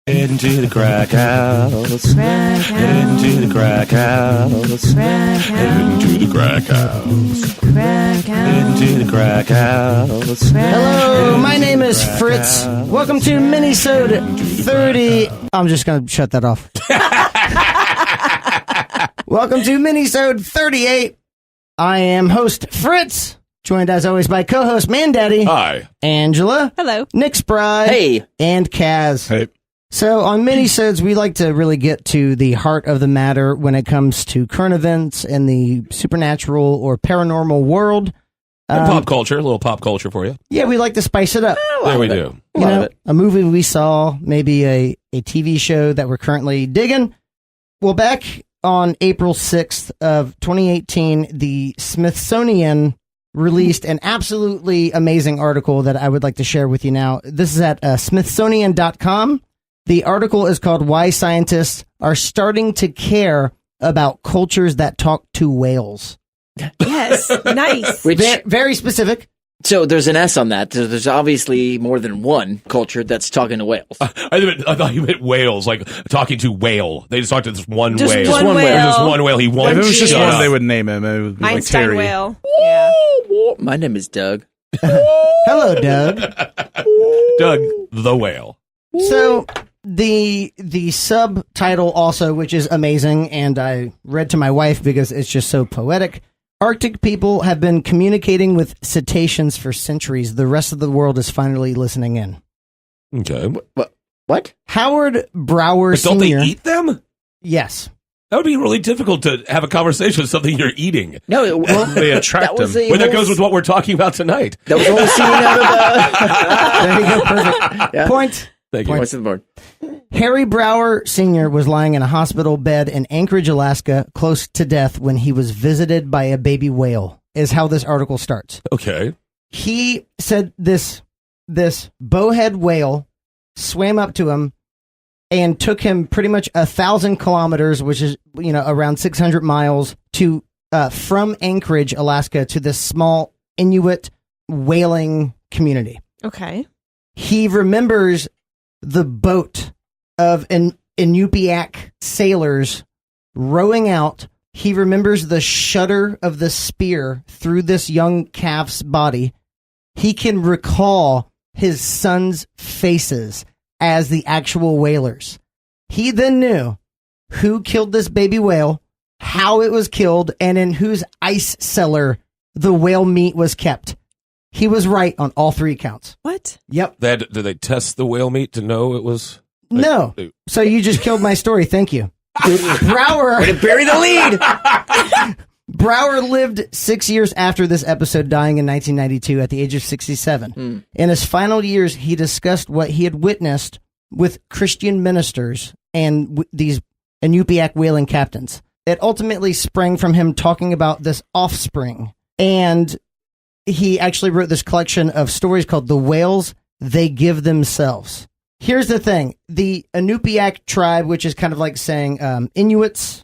Into the crack house. Into the crack house. Into the crack house. Into the crack house. Hello, my name is Fritz. Welcome to Minisode 30. I'm just going to shut that off. Welcome to Minisode 38. I am host Fritz, joined as always by co-host Mandaddy. Hi. Angela. Hello. Nick Spry. Hey. And Kaz. Hey. So on Minisodes, we like to really get to the heart of the matter when it comes to current events in the supernatural or paranormal world. And pop culture, a little pop culture for you. Yeah, we like to spice it up. There we do. You know, a movie we saw, maybe a TV show that we're currently digging. Well, back on April 6th of 2018, the Smithsonian released an absolutely amazing article that I would like to share with you now. This is at Smithsonian.com. The article is called Why Scientists Are Starting to Care About Cultures That Talk to Whales. Yes, nice. Which, Very specific. so there's an S on that. There's obviously more than one culture that's talking to whales. I thought you meant whales, like talking to whale. They just talked to this one Just whale. one whale. whale. Just one whale. He won't If it was just shut one, up. they would name him. It would be like Einstein Terry. whale. Yeah. My name is Doug. Hello, Doug. Doug the whale. So the subtitle also, which is amazing, and I read to my wife because it's just so poetic. Arctic people have been communicating with cetaceans for centuries. The rest of the world is finally listening in. Okay. What? Howard Brower But don't Sr. they eat them? Yes. That would be really difficult to have a conversation with something you're eating. No, well, They attract that was them. a Well, that whole goes with what we're talking about tonight. That was a whole scene out of There you go. Perfect. Yeah. Point. Thank you. Points to the board. Harry Brower Sr. was lying in a hospital bed in Anchorage, Alaska, close to death when he was visited by a baby whale, is how this article starts. Okay. He said this bowhead whale swam up to him and took him pretty much 1,000 kilometers, which is, around 600 miles to from Anchorage, Alaska, to this small Inuit whaling community. Okay. He remembers the boat of Inupiaq sailors rowing out. He remembers the shudder of the spear through this young calf's body. He can recall his son's faces as the actual whalers. He then knew who killed this baby whale, how it was killed, and in whose ice cellar the whale meat was kept. He was right on all three counts. What? Yep. Did they test the whale meat to know it was? No. So you just killed my story. Thank you. Brower. Way to bury the lead. Brower lived 6 years after this episode, dying in 1992 at the age of 67. In his final years, he discussed what he had witnessed with Christian ministers and these Inupiaq whaling captains. It ultimately sprang from him talking about this offspring. And he actually wrote this collection of stories called The Whales They Give Themselves. Here's the thing. The Inupiaq tribe, which is kind of like saying Inuits,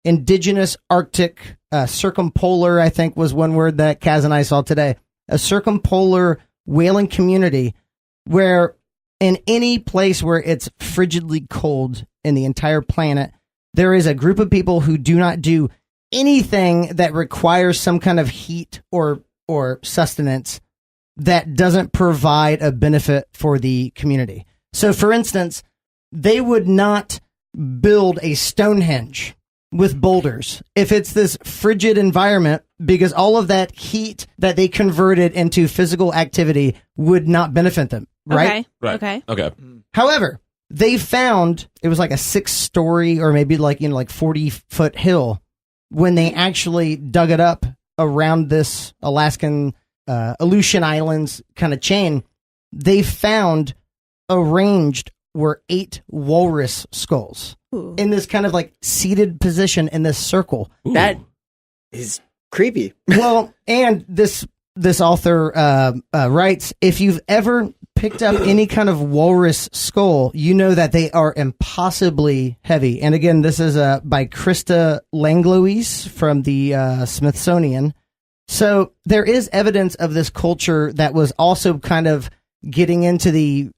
indigenous Arctic, circumpolar, I think was one word that Kaz and I saw today. A circumpolar whaling community where in any place where it's frigidly cold in the entire planet, there is a group of people who do not do anything that requires some kind of heat or sustenance that doesn't provide a benefit for the community. So, for instance, they would not build a Stonehenge with boulders if it's this frigid environment, because all of that heat that they converted into physical activity would not benefit them, right? Okay. Okay. However, they found it was like a 6-story or maybe like 40-foot hill when they actually dug it up around this Alaskan Aleutian Islands kind of chain. They found arranged were 8 walrus skulls in this kind of like seated position in this circle. Ooh. That is creepy. Well, and this author writes, if you've ever picked up any kind of walrus skull, you know that they are impossibly heavy. And again, this is by Krista Langlois from the Smithsonian. So there is evidence of this culture that was also kind of getting into the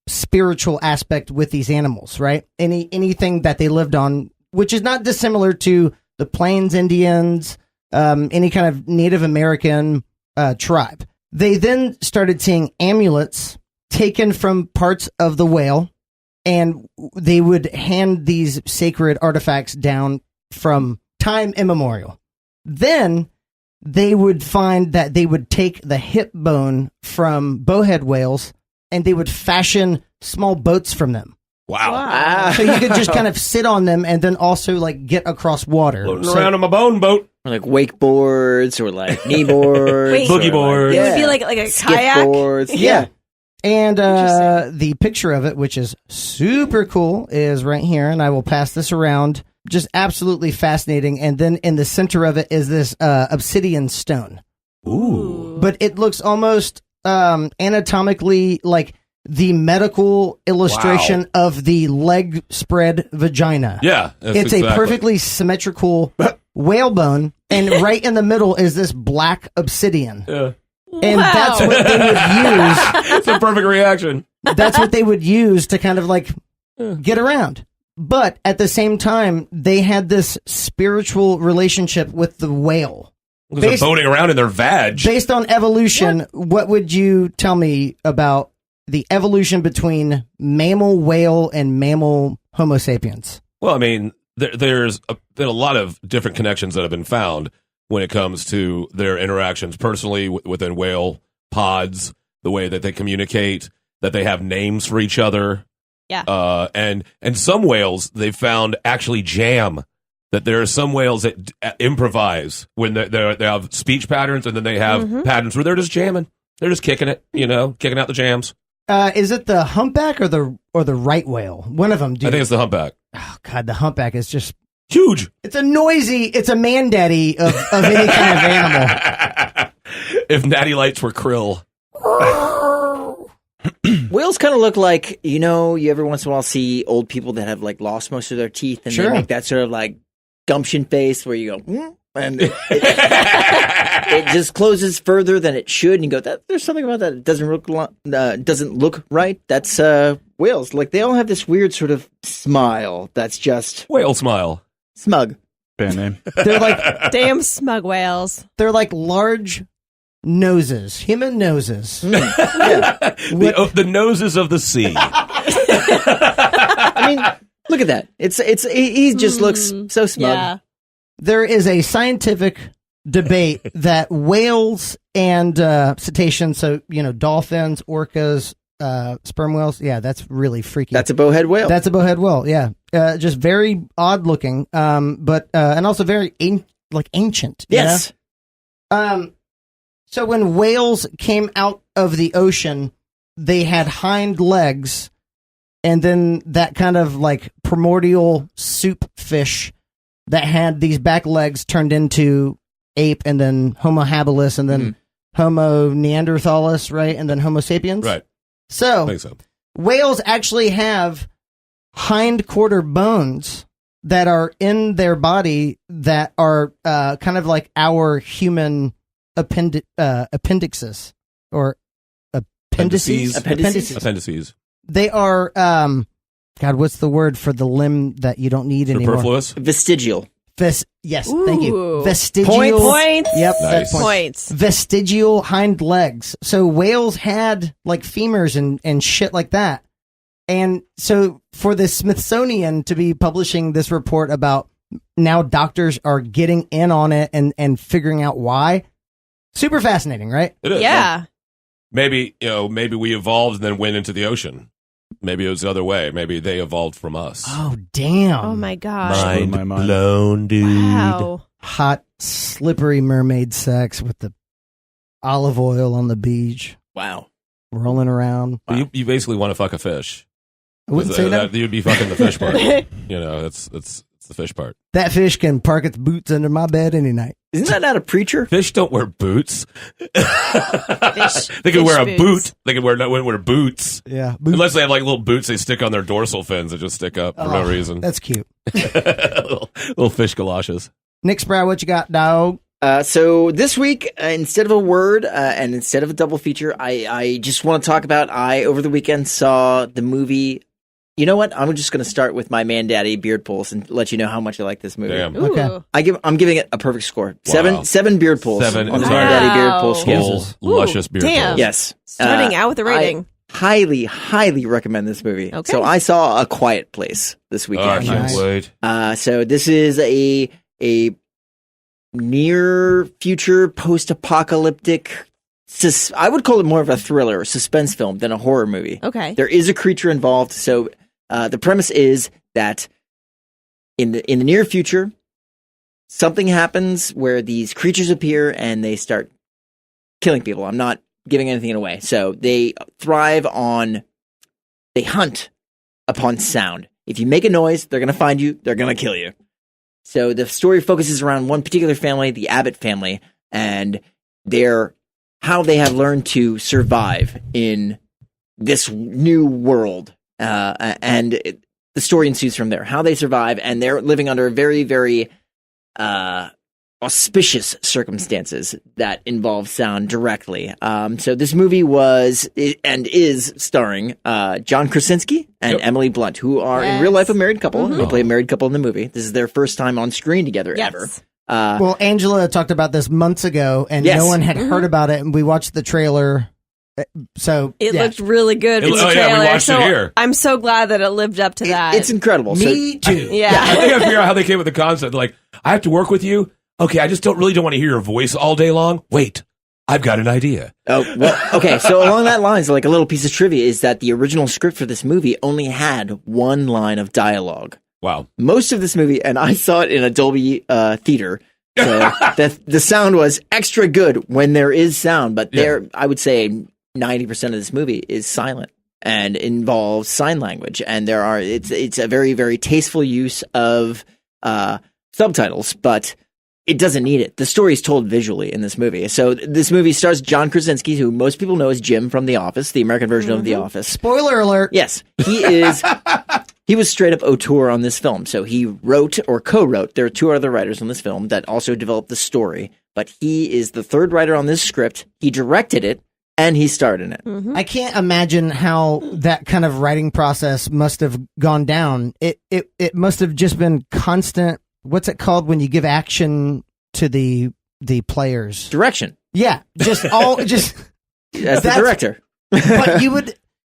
spiritual aspect with these animals, right? Anything that they lived on, which is not dissimilar to the Plains Indians, any kind of Native American tribe. They then started seeing amulets taken from parts of the whale, and they would hand these sacred artifacts down from time immemorial. Then they would find that they would take the hip bone from bowhead whales and they would fashion small boats from them. Wow. So you could just kind of sit on them and then also like get across water. Floating around on my bone boat. Or like wakeboards or like kneeboards. Wait. Boogie boards. It would be like a Skiff kayak. boards. Yeah. And the picture of it, which is super cool, is right here. And I will pass this around. Just absolutely fascinating. And then in the center of it is this obsidian stone. Ooh. But it looks almost anatomically like the medical illustration of the leg spread vagina. Yeah. It's a perfectly symmetrical whalebone, and right in the middle is this black obsidian. Yeah. And that's what they would use. It's a perfect reaction. That's what they would use to kind of like get around. But at the same time, they had this spiritual relationship with the whale. Because they're boating around in their vag. Based on evolution, what would you tell me about the evolution between mammal whale and mammal Homo sapiens? Well, I mean, there's been a lot of different connections that have been found when it comes to their interactions personally within whale pods, the way that they communicate, that they have names for each other. Yeah. And some whales they've found actually jam. That there are some whales that improvise when they have speech patterns, and then they have patterns where they're just jamming. They're just kicking it, kicking out the jams. Is it the humpback or the right whale? One of them, dude. I think it's the humpback. Oh, God, the humpback is just Huge. It's a Mandaddy of any kind of animal. If natty lights were krill. Whales kind of look like, you ever once in a while see old people that have like lost most of their teeth and they make that sort of like gumption face where you go, and it just closes further than it should, and you go, there's something about that. It doesn't look right. That's whales. Like they all have this weird sort of smile that's just Whale smile. smug. Band name. They're like Damn smug whales. they're like large noses, human noses. The noses of the sea. I mean, look at that. He just looks so smug. Yeah. There is a scientific debate that whales and cetaceans, so dolphins, orcas, sperm whales, that's really freaky. That's a bowhead whale. That's a bowhead whale, yeah. Just very odd looking, but and also very ancient. yes. So when whales came out of the ocean, they had hind legs, and then that kind of like primordial soup fish that had these back legs turned into ape, and then Homo habilis, and then Homo neanderthalis, right? And then Homo sapiens. Right. So, I think so. whales actually have hind quarter bones that are in their body that are kind of like our human appendixes or appendices. Appendices. They are, God, what's the word for the limb that you don't need anymore? Superfluous. Vestigial. Yes, thank you. Ooh. Vestigial. Points. Yep, Nice. that's points. Points. Vestigial hind legs. So whales had like femurs and shit like that. And so for the Smithsonian to be publishing this report about now doctors are getting in on it and figuring out why, super fascinating, right? It is. Yeah. Maybe we evolved and then went into the ocean. Maybe it was the other way. Maybe they evolved from us. Oh, damn. Oh my gosh. Mind my mind. blown, dude. Wow. Hot, slippery mermaid sex with the olive oil on the beach, Wow. rolling around. You basically want to fuck a fish. I wouldn't say that. You'd be fucking the fish part. It's the fish part. That fish can park its boots under my bed any night. Isn't that not a preacher? Fish don't wear boots. They Fish can wear a boots. boot. They can wear boots. Yeah. Unless they have like little boots they stick on their dorsal fins that just stick up for no reason. That's cute. little fish galoshes. Nick Spry, what you got, dog? So this week, instead of a word and instead of a double feature, I just want to talk about, over the weekend saw the movie. You know what? I'm just going to start with my Mandaddy beard pulls and let you know how much I like this movie. Damn. Ooh. I'm giving it a perfect score. Wow. Seven beard pulls. 7 on the entire Mandaddy beard pull full, scale. luscious beard damn. pulls. Yes. Starting out with a rating. Highly, highly recommend this movie. Okay. So I saw A Quiet Place this Oh, weekend. I can't Nice. wait. So this is a near future post-apocalyptic. I would call it more of a thriller, suspense film than a horror movie. Okay. There is a creature involved. So the premise is that in the near future, something happens where these creatures appear and they start killing people. I'm not giving anything away. So they hunt upon sound. If you make a noise, they're going to find you. They're going to kill you. So the story focuses around one particular family, the Abbott family, and how they have learned to survive in this new world. The story ensues from there. How they survive, and they're living under very, very auspicious circumstances that involve sound directly. So this movie was and is starring John Krasinski and Emily Blunt, who are in real life a married couple. They play a married couple in the movie. This is their first time on screen together ever. Well, Angela talked about this months ago, and Yes. no one had heard about it, and we watched the trailer. So It yeah. looked really good from the Oh, trailer. yeah, we watched it so here. I'm so glad that it lived up to that. It's incredible. Me too. yeah. I think I figure out how they came with the concept. Like, I have to work with you. Okay, I just don't want to hear your voice all day long. Wait, I've got an idea. Oh, well, okay. So along that lines, like a little piece of trivia is that the original script for this movie only had one line of dialogue. Wow. Most of this movie, and I saw it in a Dolby theater, so the sound was extra good when there is sound, but I would say 90% of this movie is silent and involves sign language, and it's a very, very tasteful use of subtitles, but it doesn't need it. The story is told visually in this movie. So this movie stars John Krasinski, who most people know as Jim from The Office, the American version of The Office. Spoiler alert. Yes, he is. He was straight up auteur on this film. So he wrote or co-wrote. There are two other writers on this film that also developed the story, but he is the third writer on this script. He directed it and he starred in it. I can't imagine how that kind of writing process must have gone down. It must have just been constant. What's it called when you give action to the players? Direction. Yeah, just As the director.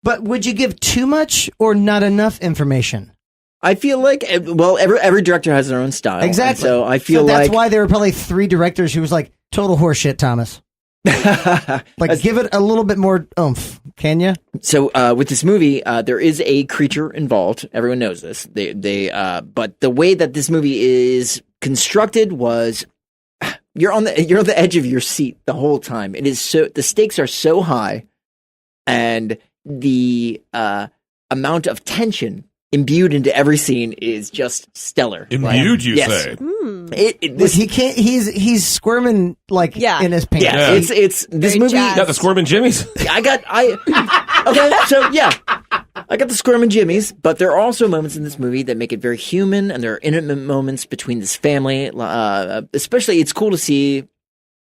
But would you give too much or not enough information? I feel like, well, every director has their own style. Exactly. So I feel that's like why there were probably 3 directors who was like, total horseshit, Thomas. Like, give it a little bit more oomph, can you? So with this movie, there is a creature involved. Everyone knows this. But the way that this movie is constructed was you're on the edge of your seat the whole time. It is the stakes are so high, and the amount of tension imbued into every scene is just stellar. Imbued, you yes. say? He can't. He's squirming like in his pants. Yeah, it's this Very movie. jazzed. Got the squirming jimmies? Okay, so yeah, I got the squirming jimmies, but there are also moments in this movie that make it very human, and there are intimate moments between this family. Especially, it's cool to see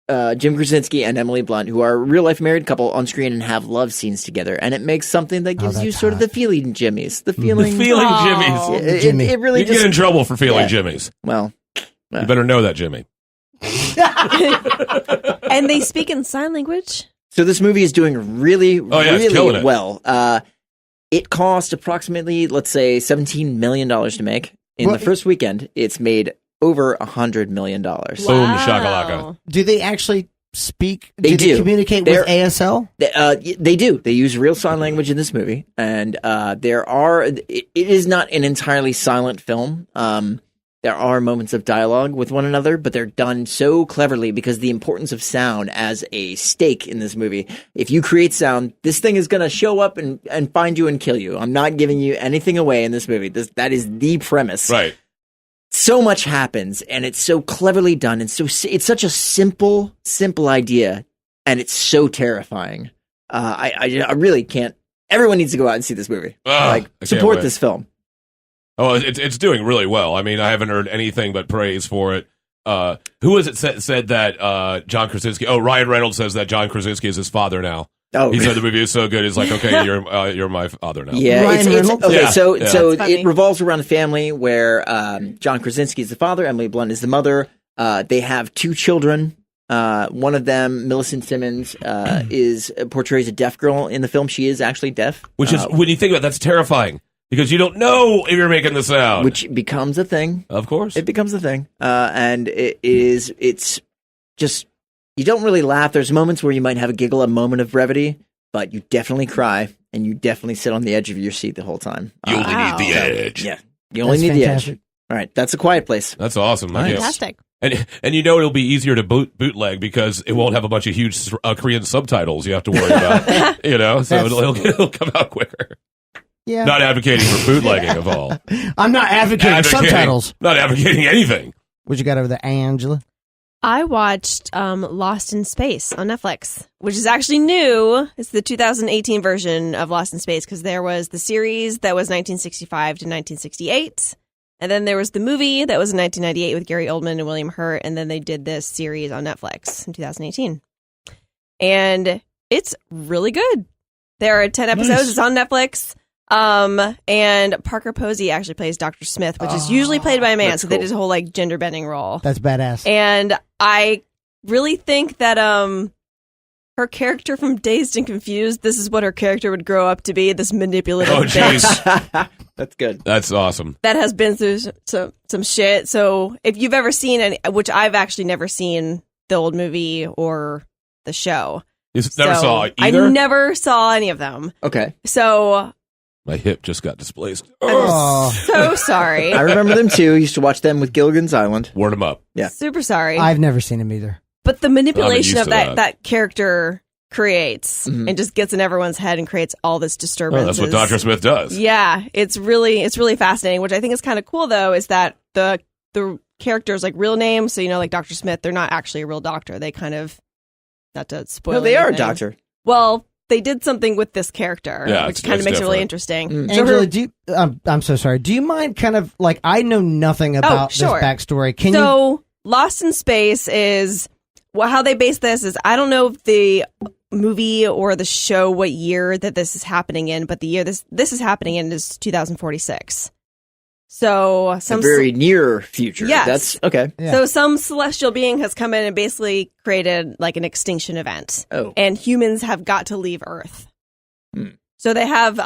Jim Krasinski and Emily Blunt, who are a real life married couple, on screen and have love scenes together, and it makes something that gives you sort of the feeling jimmies, the feeling jimmies. It really You get in trouble for feeling jimmies. Well, You better know that, Jimmy. And they speak in sign language. So this movie is doing really, it's killing really it. well. It cost approximately, let's say, $17 million to make. In the first weekend, it's made over $100 million. Boom, shakalaka. Do they actually speak? They do. They communicate with ASL? They do. They use real sign language in this movie, and it is not an entirely silent film. There are moments of dialogue with one another, but they're done so cleverly because the importance of sound as a stake in this movie. If you create sound, this thing is going to show up and find you and kill you. I'm not giving you anything away in this movie. That is the premise. Right. So much happens, and it's so cleverly done, and it's such a simple idea, and it's so terrifying. I really can't. Everyone needs to go out and see this movie. I can't Support wait. this film. Oh, it's doing really well. I mean, I haven't heard anything but praise for it. who was it said that John Krasinski? Oh, Ryan Reynolds says that John Krasinski is his father now. Oh, he said the movie is so good. He's like, okay, you're my father now. Yeah, Ryan Reynolds? okay. Yeah, So yeah. so That's funny. it revolves around a family where John Krasinski is the father, Emily Blunt is the mother. They have 2 children. One of them, Millicent Simmons, portrays a deaf girl in the film. She is actually deaf, Which is, when you think about it, that's terrifying because you don't know if you're making the sound. which becomes a thing. Of course. It becomes a thing, and it's just you don't really laugh. There's moments where you might have a giggle, a moment of brevity, but you definitely cry and you definitely sit on the edge of your seat the whole time. You only Wow. need the edge. Yeah, you only That's need fantastic. the edge. All right, that's A Quiet Place. That's awesome. I guess. Fantastic. And you know it'll be easier to bootleg because it won't have a bunch of huge Korean subtitles you have to worry about. You know, so it'll come out quicker. Yeah. Not advocating for bootlegging of all. I'm not advocating subtitles. Not advocating anything. What you got over there, Angela? I watched Lost in Space on Netflix, which is actually new. It's the 2018 version of Lost in Space because there was the series that was 1965 to 1968. And then there was the movie that was in 1998 with Gary Oldman and William Hurt. And then they did this series on Netflix in 2018. And it's really good. There are 10 episodes. Nice. It's on Netflix. And Parker Posey actually plays Dr. Smith, which is usually played by a man. That's So they cool. did a whole like gender bending role. That's badass. And I really think that her character from Dazed and Confused, this is what her character would grow up to be, this manipulative Oh, bitch jeez. That's good. That's awesome. that has been through some shit. So if you've ever seen any, which I've actually never seen the old movie or the show. You never So saw either? I never saw any of them. Okay, So My hip just got displaced. Oh, so sorry. I remember them too. Used to watch them with Gilligan's Island. Word them up. Yeah. Super sorry. I've never seen him either. But the manipulation used of to that. that character creates Mhm. and just gets in everyone's head and creates all this disturbance. Oh, that's what Dr. Smith does. Yeah, it's really fascinating. Which I think is kind of cool though, is that the character's like real names. So like Dr. Smith, they're not actually a real doctor. They kind of not to spoil. No, they are a anything. doctor. Well, they did something with this character, Yeah, which it's kind of makes it really different. interesting. Mm. So Angela, her- I'm so sorry. Do you mind kind of like, I know nothing about sure. this backstory. Can you? So Lost in Space is how they base this is I don't know if the movie or the show what year that this is happening in, but the year this is happening in is 2046. So A very near future. Yes. That's okay. Yeah. So some celestial being has come in and basically created like an extinction event, Oh, and humans have got to leave Earth. Hmm. So they have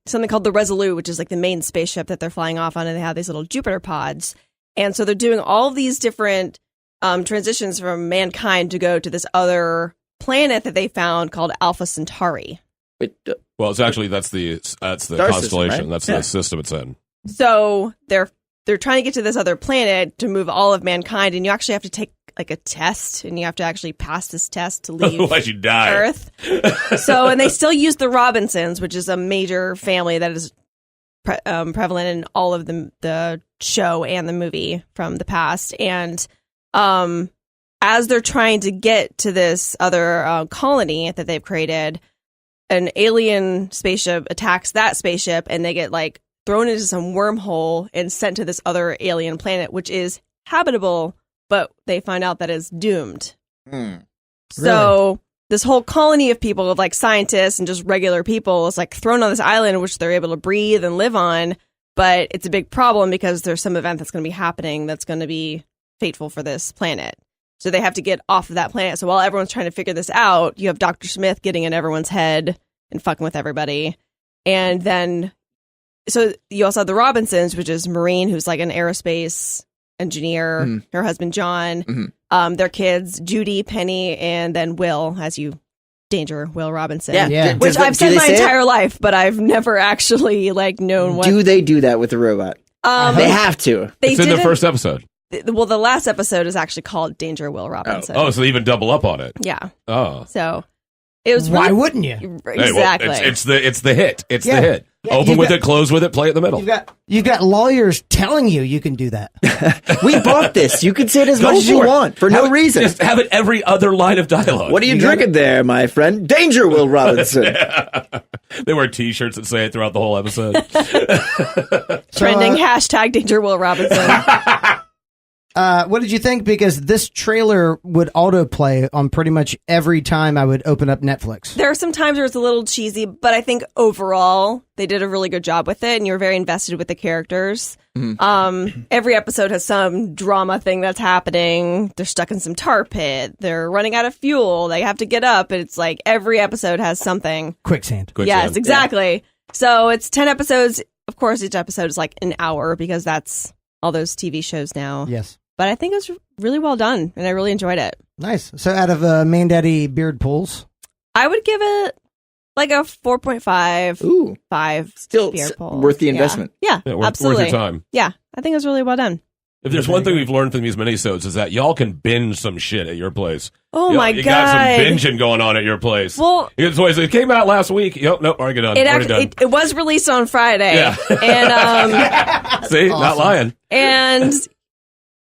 something called the Resolute, which is like the main spaceship that they're flying off on, and they have these little Jupiter pods. And so they're doing all of these different transitions from mankind to go to this other planet that they found called Alpha Centauri. but, Well, it's actually that's the Star system, constellation. right? That's Yeah. the system it's in. So they're trying to get to this other planet to move all of mankind, and you actually have to take like a test, and you have to actually pass this test to leave Otherwise, you die. Earth. So, and they still use the Robinsons, which is a major family that is prevalent in all of the show and the movie from the past. And as they're trying to get to this other colony that they've created, an alien spaceship attacks that spaceship, and they get like thrown into some wormhole and sent to this other alien planet, which is habitable, but they find out that it's doomed. hmm. So this whole colony of people, of like scientists and just regular people, is like thrown on this island, which they're able to breathe and live on. But it's a big problem because there's some event that's going to be happening that's going to be fateful for this planet. So they have to get off of that planet. So while everyone's trying to figure this out, you have Dr. Smith getting in everyone's head and fucking with everybody. And then, so you also have the Robinsons, which is Maureen, who's like an aerospace engineer, Mhm. her husband, John, Mhm. their kids, Judy, Penny, and then Will, Will Robinson. Yeah. Yeah. Which Does- I've do said they my say it? entire life, but I've never actually like known what. Do they do that with the robot? They have to. they It's in the didn't- first episode. Well, the last episode is actually called Danger Will Robinson. Oh, so they even double up on it. Yeah. Oh. So it was Why really, wouldn't you? Hey, well, exactly. it's the hit. It's Yeah. the hit. Yeah, Open you've with got- it, close with it, play it in the middle. You've got lawyers telling you can do that. We bought this. You can say it as Go much as you for it. want for Have no it- reason. Just have it every other line of dialogue. What are you You got drinking there, my friend? Danger, Will Robinson. They wear T-shirts that say it throughout the whole episode. Trending hashtag Danger Will Robinson. What did you think? Because this trailer would autoplay on pretty much every time I would open up Netflix. There are some times where it's a little cheesy, but I think overall they did a really good job with it, and you're very invested with the characters. Every episode has some drama thing that's happening. They're stuck in some tar pit. They're running out of fuel. They have to get up. And it's like every episode has something. Quicksand. Yes, exactly. Yeah. So it's 10 episodes. Of course, each episode is like an hour because that's all those TV shows now. Yes. But I think it was really well done, and I really enjoyed it. Nice. So out of Mandaddy beard pulls? I would give it like a 4.5. Ooh. 5. Still worth the investment. Yeah, absolutely. Worth your time. Yeah, I think it was really well done. If there's one thing we've learned from these minisodes is that y'all can binge some shit at your place. Oh my God. You got some binging going on at your place. Well, it came out last week. Nope, already done. It was released on Friday. Yeah. And see, awesome. Not lying. And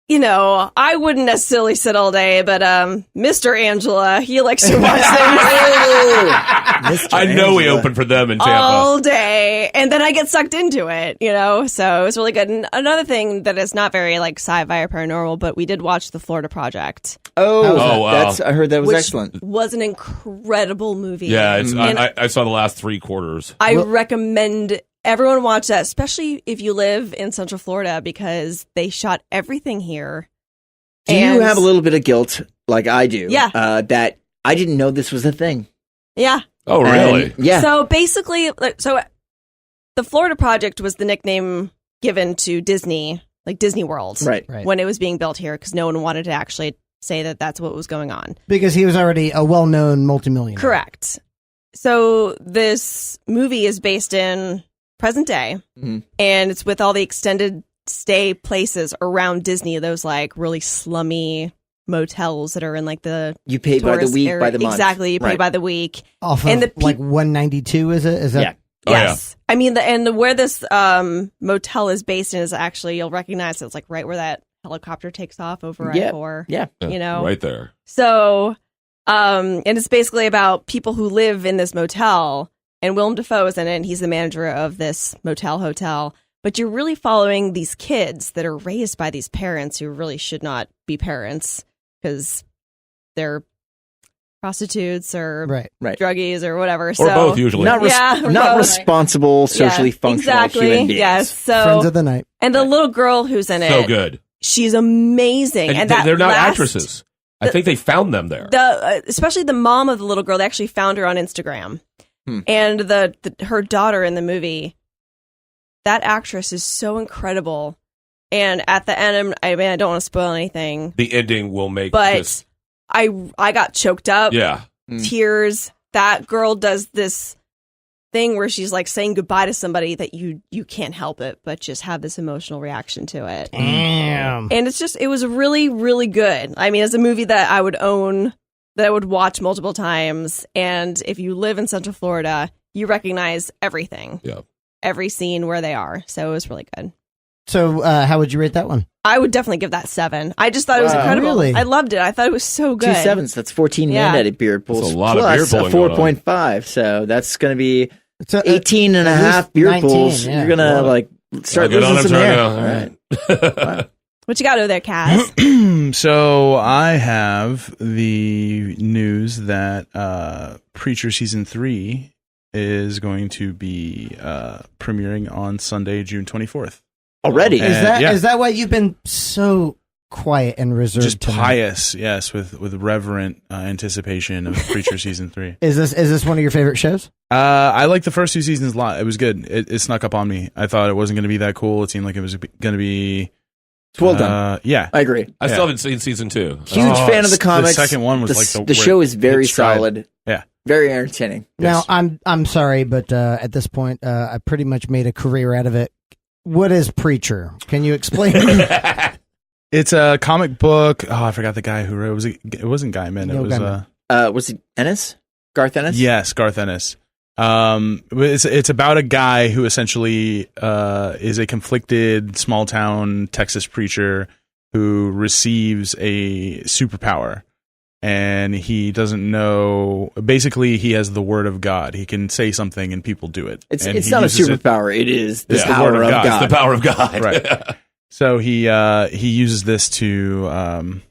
you know, I wouldn't necessarily sit all day, but Mr. Angela, he likes to watch things I know we opened for them in Tampa all day, and then I get sucked into it, you know. So it was really good. And another thing that is not very like sci-fi or paranormal, but we did watch The Florida Project. Oh, wow. I heard that was which excellent. Was an incredible movie. Yeah, I saw the last 3 quarters. I recommend everyone watch that, especially if you live in Central Florida, because they shot everything here. Do you have a little bit of guilt, like I do? Yeah. That I didn't know this was a thing. Yeah. Oh, really? Yeah. So basically, the Florida Project was the nickname given to Disney, like Disney World, right. when it was being built here, because no one wanted to actually say that that's what was going on. Because he was already a well-known multimillionaire. Correct. So this movie is based in present day, and it's with all the extended stay places around Disney, those like really slummy motels that are in like the you pay by the week, area. by the month. Exactly, you pay by the week. Off of like 192, is it? Is that? Yeah. Yes. I mean, where this motel is based in is actually, you'll recognize it's like right where that helicopter takes off over I-4. Yeah. You know? Right there. So, and it's basically about people who live in this motel, and Willem Dafoe is in it, and he's the manager of this hotel. But you're really following these kids that are raised by these parents who really should not be parents because they're prostitutes or druggies or whatever. Or both, usually. Not responsible, socially functional human beings. Yes. So, Friends of the night. And the little girl who's in it. So good. She's amazing. And they're not actresses. I think they found them there. Especially the mom of the little girl, they actually found her on Instagram. And her daughter in the movie, that actress is so incredible. And at the end, I don't want to spoil anything. The ending will make this. I got choked up. Yeah. Tears. That girl does this thing where she's like saying goodbye to somebody that you can't help it, but just have this emotional reaction to it. Damn. And it was really, really good. I mean, it's a movie that I would own, that I would watch multiple times. And if you live in Central Florida, you recognize everything. Yeah. Every scene where they are. So it was really good. So how would you rate that one? I would definitely give that 7. I just thought it was incredible. Really? I loved it. I thought it was so good. 2 7s. That's 14 Mandaddy beard pulls. That's a lot plus of beer pulling. 4.5. So that's going to be 18 and a half beer 19, pulls. yeah. You're going to start losing some hair. All right. Wow. What you got over there, Kaz? So I have the news that Preacher Season 3 is going to be premiering on Sunday, June 24th. Already? Is that why you've been so quiet and reserved? Just tonight? pious, yes, with reverent anticipation of Preacher Season 3. Is this one of your favorite shows? I liked the first 2 seasons a lot. It was good. It snuck up on me. I thought it wasn't going to be that cool. It seemed like it was going to be... It's well done. Yeah. I agree. I still haven't seen season 2. Huge fan of the comics. The second one was the show is very solid. Yeah. Very entertaining. Now, Yes. I'm sorry, but at this point, I pretty much made a career out of it. What is Preacher? Can you explain? It's a comic book. Oh, I forgot the guy who wrote it. It wasn't Gaiman. Neil It was Gaiman. Was it Ennis? Garth Ennis? Yes, Garth Ennis. It's about a guy who essentially is a conflicted small town Texas preacher who receives a superpower, and he doesn't know. Basically, he has the word of God. He can say something and people do it. It's not a superpower. It is the It's power the word of of God. God. It's the power of God. Right. So he uses this to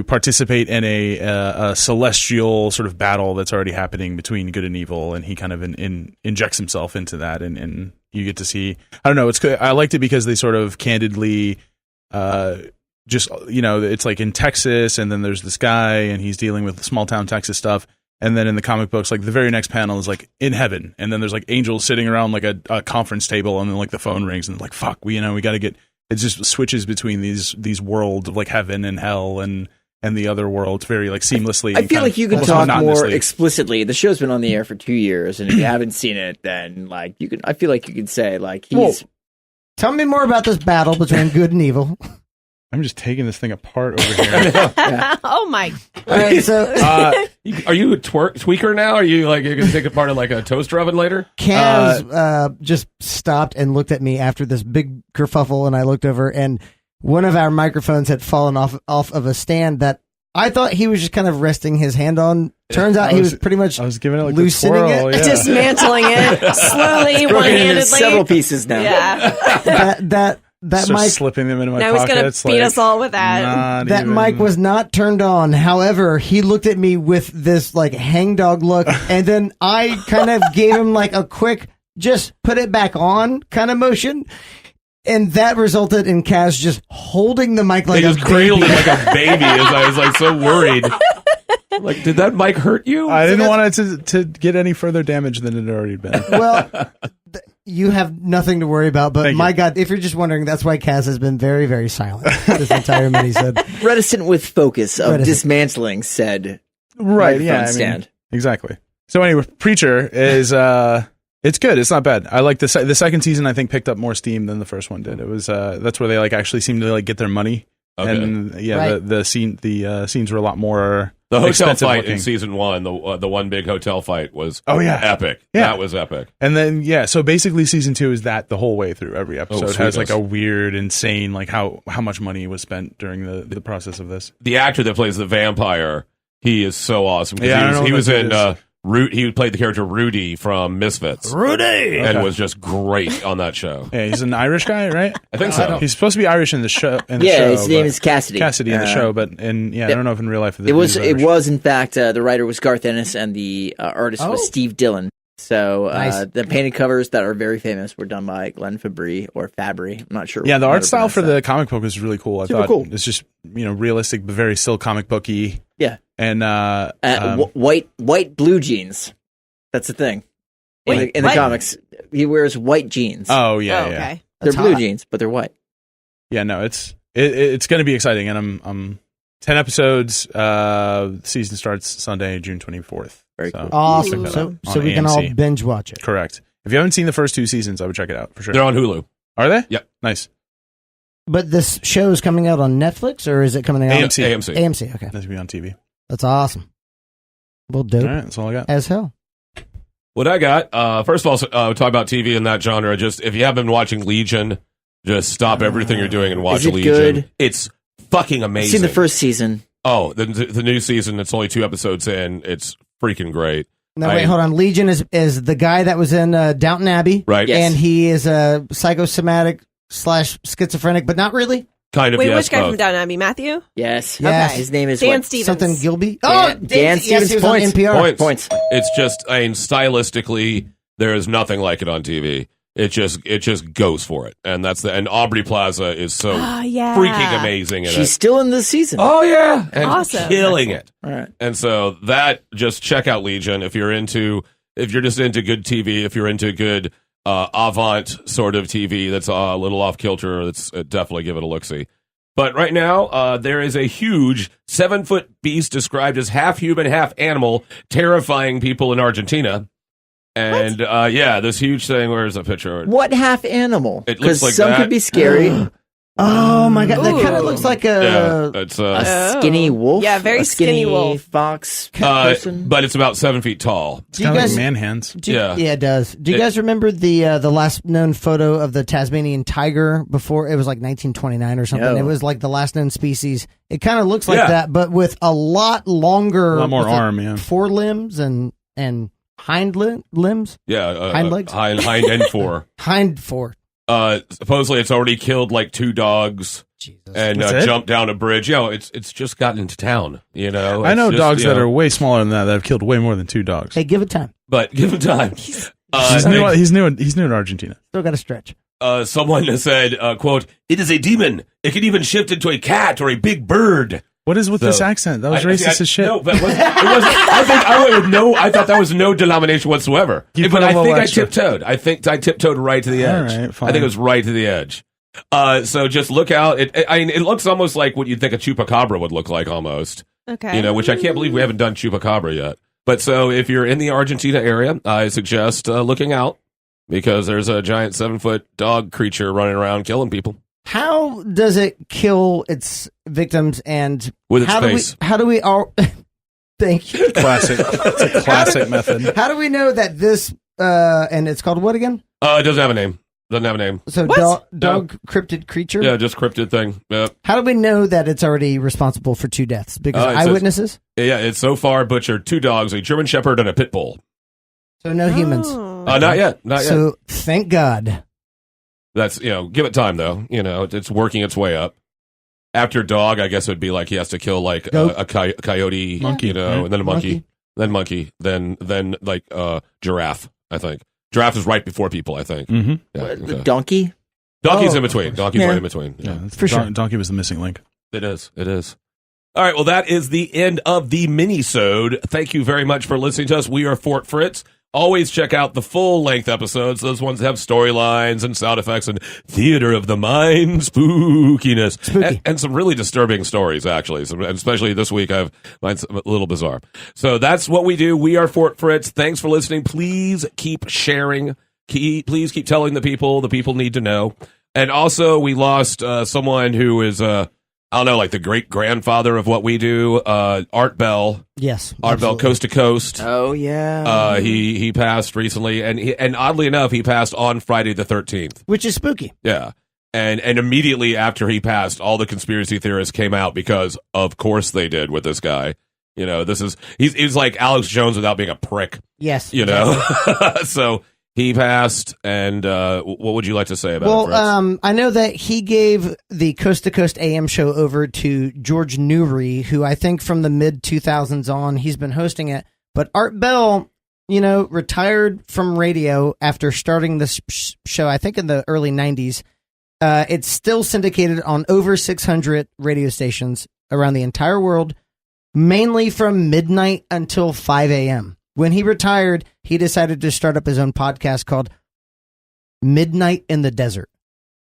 participate in a celestial sort of battle that's already happening between good and evil, and he kind of injects himself into that, and you get to see. I don't know. It's I liked it because they sort of candidly, just it's like in Texas, and then there's this guy, and he's dealing with small town Texas stuff. And then in the comic books, like the very next panel is like in heaven, and then there's like angels sitting around like a conference table, and then like the phone rings, and like fuck, we got to get. It just switches between these worlds of like heaven and hell and the other world very like seamlessly. I feel like you can talk more explicitly. The show's been on the air for 2 years, and if you haven't seen it, then like you can. I feel like you could say like he's. Well, tell me more about this battle between good and evil. I'm just taking this thing apart over here. Yeah. Oh my! All right, so are you a tweaker now? Are you like you're gonna take it apart in like a toaster oven later? Kaz just stopped and looked at me after this big kerfuffle, and I looked over, and one of our microphones had fallen off of a stand that I thought he was just kind of resting his hand on. Turns out he was pretty much. I was giving it like loosening a twirl, it, yeah. Dismantling it slowly, one-handedly. Several pieces now. Yeah. That Just mic slipping them into my now pockets. He's gonna beat us all with that. That mic was not turned on. However, he looked at me with this like hangdog look, and then I kind of gave him like a quick just put it back on kind of motion. And that resulted in Kaz just holding the mic like they a just cradled baby. it like a baby as I was like so worried. Like, did that mic hurt you? I didn't want it to get any further damage than it had already been. Well, you have nothing to worry about, but Thank my you. God, if you're just wondering, that's why Kaz has been very, very silent this entire Minisode. Reticent with focus of Reticent. dismantling said Right, yeah. stand. Exactly. So anyway, Preacher is it's good. It's not bad. I like the second season. I think picked up more steam than the first one did. It was that's where they like actually seemed to like get their money. Okay. And yeah, Right. the scenes were a lot more The hotel expensive fight looking. in season one, the one big hotel fight was epic. Yeah. That was epic. And then so basically season 2 is that the whole way through. Every episode has like sweetness. a weird, insane like how much money was spent during the process of this. The actor that plays the vampire, he is so awesome. 'Cause Yeah, I don't know he what was that in is. he played the character Rudy from Misfits. Rudy! And Okay. was just great on that show. Yeah, he's an Irish guy, right? I think so. He's supposed to be Irish in the show. His name but- is Cassidy. Cassidy in the show, but I don't know if in real life It was Irish. in fact the writer was Garth Ennis and the artist was Steve Dillon. So Nice. the painted covers that are very famous were done by Glenn Fabry or Fabry. I'm not sure. Yeah, the how art to style for pronounce the comic book was really cool. I Super thought cool. it's just realistic, but very still comic booky. Yeah. And white blue jeans. That's the thing. Wait, in the what? comics, he wears white jeans. oh yeah, Oh, yeah, okay. They're That's blue hot. jeans, but they're white. yeah. No, it's going to be exciting, and I'm 10 episodes. Season starts Sunday, June 24th. Very So cool. Awesome. check that So, out so on we can all AMC. binge watch it. Correct. If you haven't seen the first 2 seasons, I would check it out for sure. They're on Hulu. Are they? Yep. Nice. But this show is coming out on Netflix, or is it coming out AMC. AMC. AMC? Okay. That's be on TV. That's awesome. Well, dope All right, that's all I got. as hell. What I got, first of all, talk about TV in that genre. Just if you haven't been watching Legion, just stop everything you're doing and watch Is it Legion. good? It's fucking I've amazing. seen the first season. Oh, the new season. It's only 2 episodes in. It's freaking great. No, wait, hold on. Legion is the guy that was in Downton Abbey, Right? Yes. and he is a psychosomatic / schizophrenic, but not really. Kind of. Wait, yes, which guy both. from Downton Abbey? Matthew? Yes. Yes. His name is Dan what? Stevens. Something Gilby. Dan yes, Stevens he was on points. NPR. Points. It's just, stylistically, there is nothing like it on TV. It just goes for it, and and Aubrey Plaza is so Yeah. freaking amazing in She's it. still in this season. Oh yeah, and Awesome. killing it. All right. And so that just check out Legion if you're just into good TV, if you're into good avant sort of TV that's a little off kilter, that's definitely give it a look see. But right now, there is a huge 7-foot beast described as half human, half animal, terrifying people in Argentina. And this huge thing. Where's the picture? What half animal? It looks like some that. could be scary. Oh my god, that kind of Ooh. looks like Yeah, it's A skinny wolf. Yeah, very a skinny wolf. fox person. but it's about 7 feet tall. It's Do you kind of guys- like man hands. Yeah. it does. Do you guys remember the last known photo of the Tasmanian tiger before? It was like 1929 or something. No. It was like the last known species. It kind of looks like Yeah. that, but with a lot longer, A lot more with, like, arm, yeah. forelimbs and hind limbs, Yeah, Hind legs? hind and fore. hind fore. Supposedly it's already killed like 2 dogs. Jesus. And jumped down a bridge. It's just gotten into town. I know dogs that are way smaller than that have killed way more than 2 dogs. Hey, give it time. But give it time. He's new in Argentina. Still got to stretch. Someone has said, "quote: It is a demon. It can even shift into a cat or a big bird." What is with this accent? That was racist as shit. No, but it wasn't. I went with no. I thought that was no denomination whatsoever. But I think I tiptoed. I tiptoed right to the edge. All right, fine. I think it was right to the edge. So just look out. It looks almost like what you'd think a chupacabra would look like, almost. Okay. Which I can't believe we haven't done chupacabra yet. But so if you're in the Argentina area, I suggest looking out because there's a giant 7-foot dog creature running around killing people. How does it kill its victims and with its face? How do we all? Thank you. Classic. It's a classic method. How do we know that this and it's called what again? It doesn't have a name. Doesn't have a name. So dog cryptid creature? Yeah, just cryptid thing. Yeah. How do we know that it's already responsible for 2 deaths? Because eyewitnesses? It's so far butchered 2 dogs, a German Shepherd and a Pit Bull. So no humans? Not yet. So thank God. That's, give it time though. It's working its way up. After dog, I guess it would be like he has to kill like a coyote, monkey, and then a monkey, then like giraffe, I think. Giraffe is right before people, I think. Mm-hmm. Yeah, okay. Donkey? Donkey's in between. Donkey's right in between. Yeah, for sure. Donkey was the missing link. It is. All right, well, that is the end of the Minisode. Thank you very much for listening to us. We are Fort Fritz. Always check out the full-length episodes. Those ones have storylines and sound effects and theater of the mind spookiness. And some really disturbing stories, actually. And especially this week, mine's a little bizarre. So that's what we do. We are Fort Fritz. Thanks for listening. Please keep sharing. Please keep telling the people. The people need to know. And also, we lost someone who is... I don't know, like the great-grandfather of what we do, Art Bell. Yes. Art Bell, Coast to Coast. Oh, yeah. He passed recently, and oddly enough, he passed on Friday the 13th. Which is spooky. Yeah. And immediately after he passed, all the conspiracy theorists came out because, of course, they did with this guy. He's like Alex Jones without being a prick. Yes. So... He passed, and what would you like to say about it, Fritz? I know that he gave the Coast to Coast AM show over to George Newry, who I think from the mid-2000s on, he's been hosting it. But Art Bell, retired from radio after starting this show, I think in the early 90s. It's still syndicated on over 600 radio stations around the entire world, mainly from midnight until 5 a.m. When he retired, he decided to start up his own podcast called Midnight in the Desert,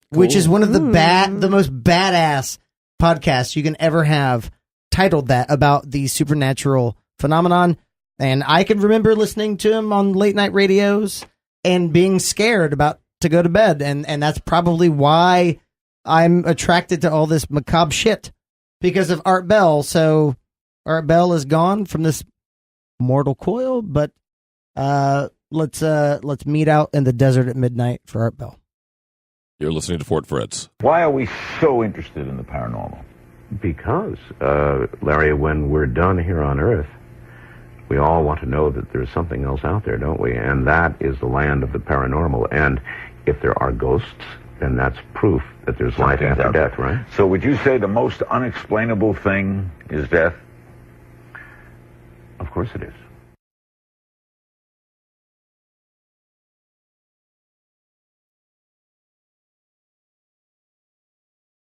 which is one of the most badass podcasts you can ever have, titled that, about the supernatural phenomenon. And I can remember listening to him on late night radios and being scared about to go to bed. And that's probably why I'm attracted to all this macabre shit, because of Art Bell. So Art Bell is gone from this mortal coil, but let's meet out in the desert at midnight for Art Bell. You're listening to Fort Fritz. Why are we so interested in the paranormal? Because, Larry, when we're done here on Earth, we all want to know that there's something else out there, don't we? And that is the land of the paranormal. And if there are ghosts, then that's proof that there's life after death, right? So would you say the most unexplainable thing is death? Of course it is.